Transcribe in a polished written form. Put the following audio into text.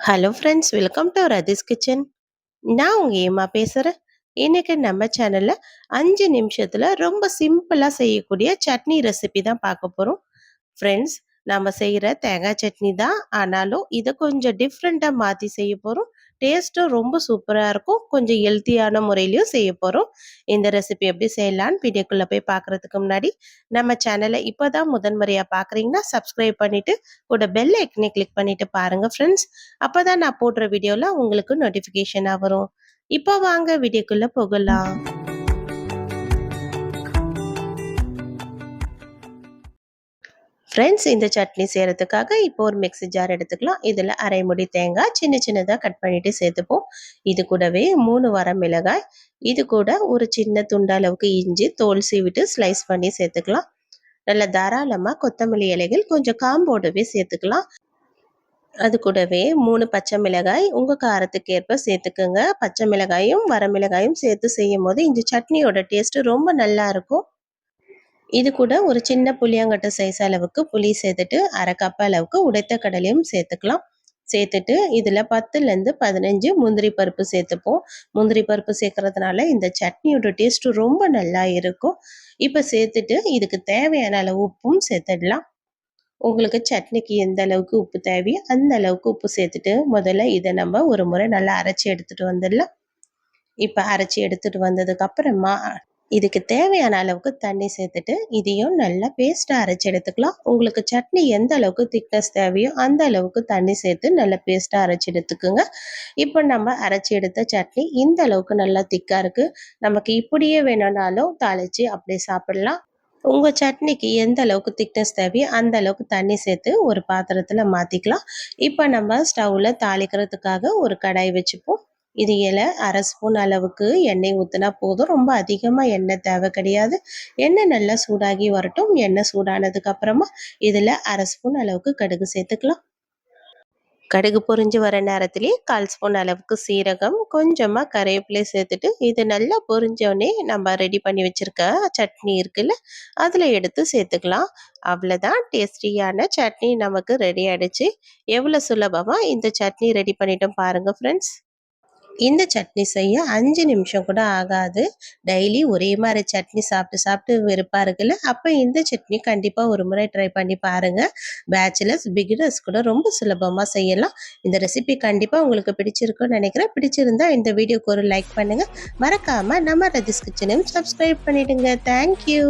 Hello friends, welcome to Rathi's kitchen. நான் உங்க ஏமா பேசுகிறேன். இன்னைக்கு நம்ம சேனலில் 5 நிமிஷத்தில் ரொம்ப சிம்பிளாக செய்யக்கூடிய சட்னி ரெசிபி தான் பார்க்க போகிறோம். ஃப்ரெண்ட்ஸ், நம்ம செய்கிற தேங்காய் சட்னி தான், ஆனாலும் இதை கொஞ்சம் டிஃப்ரெண்ட்டாக மாற்றி செய்ய போகிறோம். டேஸ்ட்டும் ரொம்ப சூப்பராக இருக்கும். கொஞ்சம் ஹெல்த்தியான முறையிலையும் செய்ய போகிறோம். இந்த ரெசிபி எப்படி செய்யலான்னு வீடியோக்குள்ளே போய் பார்க்குறதுக்கு முன்னாடி நம்ம சேனலை இப்போ தான் முதன்முறையாக பார்க்குறீங்கன்னா சப்ஸ்கிரைப் பண்ணிவிட்டு கூட பெல் ஐக்கனை கிளிக் பண்ணிவிட்டு பாருங்கள் ஃப்ரெண்ட்ஸ். அப்போ தான் நான் போடுற வீடியோவில் உங்களுக்கு நோட்டிஃபிகேஷனாக வரும். இப்போ வாங்க வீடியோக்குள்ளே போகலாம். ஃப்ரெண்ட்ஸ், இந்த சட்னி செய்கிறதுக்காக இப்போ ஒரு மிக்ஸி ஜார் எடுத்துக்கலாம். இதில் அரை முடி தேங்காய் சின்ன சின்னதாக கட் பண்ணிவிட்டு சேர்த்துப்போம். இது கூடவே 3 வரமிளகாய், இது கூட ஒரு சின்ன துண்டு அளவுக்கு இஞ்சி தோல் சீவிட்டு ஸ்லைஸ் பண்ணி சேர்த்துக்கலாம். நல்ல தாராளமாக கொத்தமல்லி இலைகள் கொஞ்சம் காம்போடவே சேர்த்துக்கலாம். அது கூடவே 3 பச்சை மிளகாய் உங்கள் காரத்துக்கு ஏற்ப சேர்த்துக்குங்க. பச்சை மிளகாயும் வரமிளகாயும் சேர்த்து செய்யும் போது இந்த சட்னியோட டேஸ்ட்டு ரொம்ப நல்லா இருக்கும். இது கூட ஒரு சின்ன புளியங்கட்ட சைஸ் அளவுக்கு புளி சேர்த்துட்டு அரை கப் அளவுக்கு உடைத்த கடலையும் சேர்த்துக்கலாம். சேர்த்துட்டு இதில் 10லேருந்து 15 முந்திரி பருப்பு சேர்த்துப்போம். முந்திரி பருப்பு சேர்க்கறதுனால இந்த சட்னியோட டேஸ்ட்டு ரொம்ப நல்லா இருக்கும். இப்போ சேர்த்துட்டு இதுக்கு தேவையான அளவு உப்பும் சேர்த்துடலாம். உங்களுக்கு சட்னிக்கு எந்த அளவுக்கு உப்பு தேவையோ அந்த அளவுக்கு உப்பு சேர்த்துட்டு முதல்ல இதை நம்ம ஒரு முறை நல்லா அரைச்சி எடுத்துகிட்டு வந்துடலாம். இப்போ அரைச்சி எடுத்துகிட்டு வந்ததுக்கு அப்புறமா இதுக்கு தேவையான அளவுக்கு தண்ணி சேர்த்துட்டு இதையும் நல்லா பேஸ்ட்டாக அரைச்சி எடுத்துக்கலாம். உங்களுக்கு சட்னி எந்த அளவுக்கு திக்னஸ் தேவையோ அந்த அளவுக்கு தண்ணி சேர்த்து நல்லா பேஸ்ட்டாக அரைச்சி எடுத்துக்குங்க. இப்போ நம்ம அரைச்சி எடுத்த சட்னி இந்த அளவுக்கு நல்லா திக்காக இருக்குது. நமக்கு இப்படியே வேணும்னாலும் தாளித்து அப்படியே சாப்பிடலாம். உங்கள் சட்னிக்கு எந்த அளவுக்கு திக்னஸ் தேவையோ அந்த அளவுக்கு தண்ணி சேர்த்து ஒரு பாத்திரத்தில் மாற்றிக்கலாம். இப்போ நம்ம ஸ்டவ்வில் தாளிக்கிறதுக்காக ஒரு கடாய் வச்சுப்போம். இது அரை ஸ்பூன் அளவுக்கு எண்ணெய் ஊற்றினா போதும். ரொம்ப அதிகமாக எண்ணெய் தேவை கிடையாது. எண்ணெய் நல்லா சூடாகி வரட்டும். எண்ணெய் சூடானதுக்கு அப்புறமா இதில் அரை ஸ்பூன் அளவுக்கு கடுகு சேர்த்துக்கலாம். கடுகு பொரிஞ்சு வர நேரத்துலேயே 1/4 ஸ்பூன் அளவுக்கு சீரகம், கொஞ்சமாக கருவேப்பிலை சேர்த்துட்டு இது நல்லா பொரிஞ்சோடனே நம்ம ரெடி பண்ணி வச்சுருக்க சட்னி இருக்குல்ல, அதில் எடுத்து சேர்த்துக்கலாம். அவ்வளோதான், டேஸ்டியான சட்னி நமக்கு ரெடி ஆகிடுச்சு. எவ்வளோ சுலபமாக இந்த சட்னி ரெடி பண்ணிட்டோம் பாருங்கள் ஃப்ரெண்ட்ஸ். இந்த சட்னி செய்ய 5 நிமிஷம் கூட ஆகாது. டெய்லி ஒரே மாதிரி சட்னி சாப்பிட்டு சாப்பிட்டு வெறுப்பாக இருக்குல்ல, அப்போ இந்த சட்னி கண்டிப்பாக ஒரு முறை ட்ரை பண்ணி பாருங்கள். பேச்சுலர்ஸ், பிகினர்ஸ் கூட ரொம்ப சுலபமாக செய்யலாம். இந்த ரெசிபி கண்டிப்பாக உங்களுக்கு பிடிச்சிருக்குன்னு நினைக்கிறேன். பிடிச்சிருந்தா இந்த வீடியோக்கு ஒரு லைக் பண்ணுங்கள். மறக்காமல் நம்ம ரதிஸ் கிச்சனையும் சப்ஸ்கிரைப் பண்ணிவிடுங்க. தேங்க்யூ.